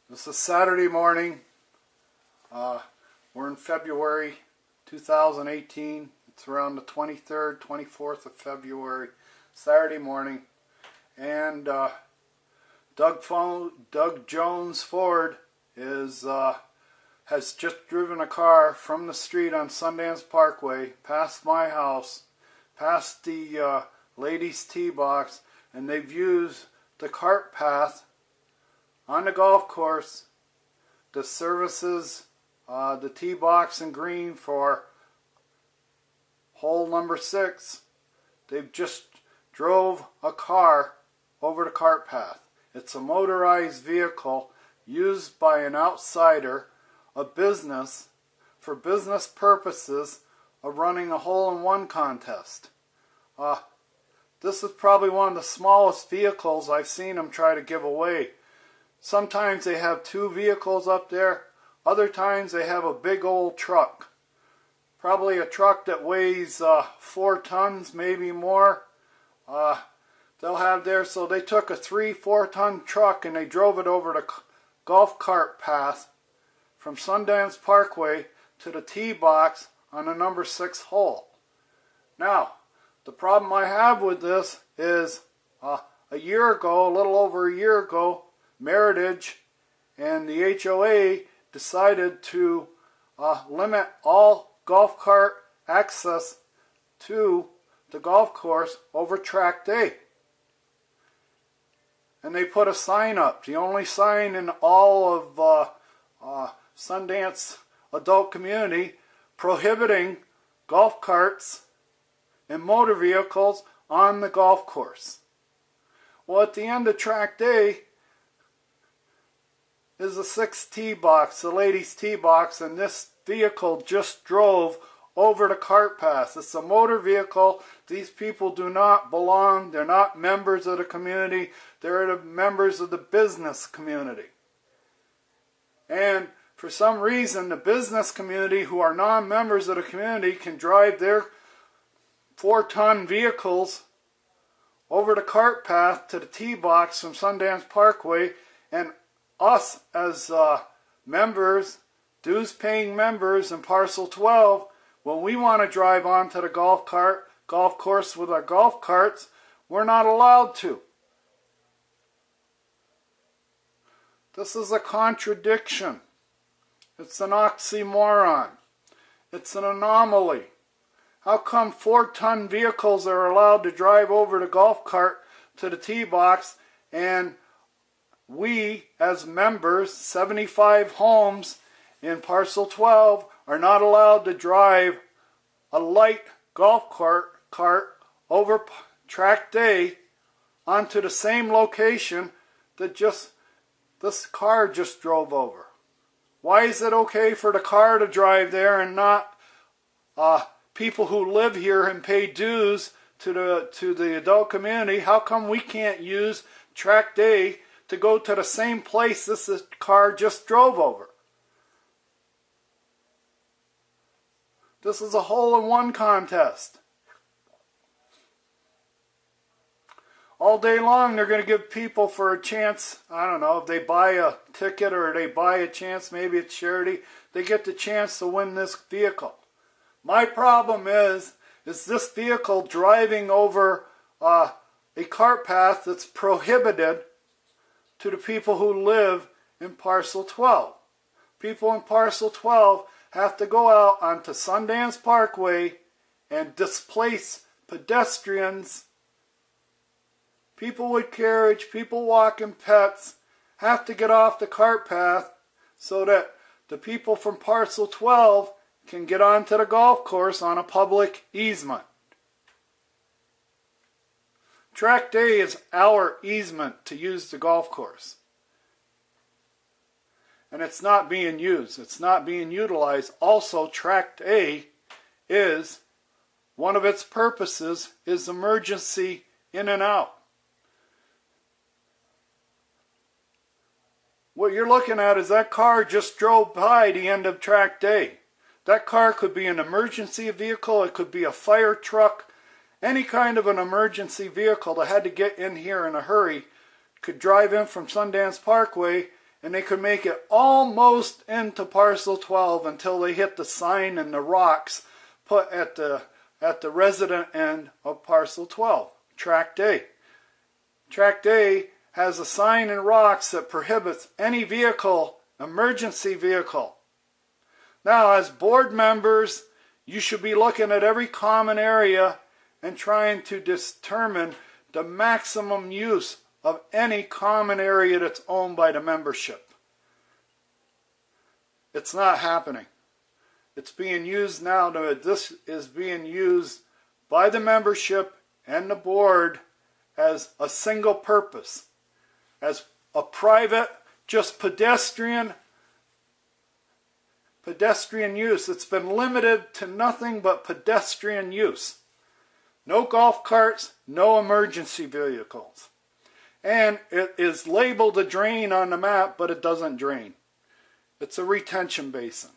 This is Saturday morning. We're in February 2018. It's around the 23rd, 24th of February, Saturday morning. And Doug Jones Ford has just driven a car from the street on Sundance Parkway past my house, past the ladies' tee box, and they've used the cart path on the golf course that services the tee box and green for hole number 6. They've just drove a car over the cart path. It's a motorized vehicle used by an outsider, a business, for business purposes of running a hole-in-one contest. This is probably one of the smallest vehicles I've seen them try to give away. Sometimes they have 2 vehicles up there. Other times they have a big old truck. Probably a truck that weighs 4 tons, maybe more. They'll have there, so they took a 3-4 ton truck and they drove it over the golf cart path from Sundance Parkway to the tee box on the number 6 hole. Now, the problem I have with this is a year ago, a little over a year ago, Meritage and the HOA decided to limit all golf cart access to the golf course over track day. And they put a sign up, the only sign in all of Sundance adult community, prohibiting golf carts and motor vehicles on the golf course. Well, at the end of track day is a 6 tee box, the ladies' tee box, and this vehicle just drove over the cart path. It's a motor vehicle. These people do not belong. They're not members of the community. They're the members of the business community. And for some reason, the business community, who are non-members of the community, can drive their 4-ton vehicles over the cart path to the tee box from Sundance Parkway, and us as members, dues-paying members in Parcel 12, when we want to drive onto the golf course with our golf carts, we're not allowed to. This is a contradiction. It's an oxymoron. It's an anomaly. How come 4-ton vehicles are allowed to drive over the golf cart to the tee box, and we, as members, 75 homes in Parcel 12, are not allowed to drive a light golf cart over track day onto the same location that this car just drove over? Why is it okay for the car to drive there and not people who live here and pay dues to the adult community? How come we can't use track day to go to the same place this car just drove over? This is a hole-in-one contest. All day long they're going to give people for a chance, I don't know, if they buy a ticket or they buy a chance, maybe it's charity, they get the chance to win this vehicle. My problem is this vehicle driving over a cart path that's prohibited to the people who live in Parcel 12. People in Parcel 12 have to go out onto Sundance Parkway and displace pedestrians. People with carriage, people walking pets, have to get off the cart path so that the people from Parcel 12 can get onto the golf course on a public easement. Track day is our easement to use the golf course. And it's not being used. It's not being utilized. Also, track day is, one of its purposes is emergency in and out. What you're looking at is that car just drove by the end of track day. That car could be an emergency vehicle. It could be a fire truck. Any kind of an emergency vehicle that had to get in here in a hurry could drive in from Sundance Parkway and they could make it almost into parcel 12 until they hit the sign and the rocks put at the resident end of parcel 12, tract A. Tract A has a sign and rocks that prohibits any vehicle, emergency vehicle. Now, as board members, you should be looking at every common area and trying to determine the maximum use of any common area that's owned by the membership. It's not happening. It's being used now. This is being used by the membership and the board as a single purpose, as a private, just pedestrian use. It's been limited to nothing but pedestrian use. No golf carts, no emergency vehicles. And it is labeled a drain on the map, but it doesn't drain. It's a retention basin.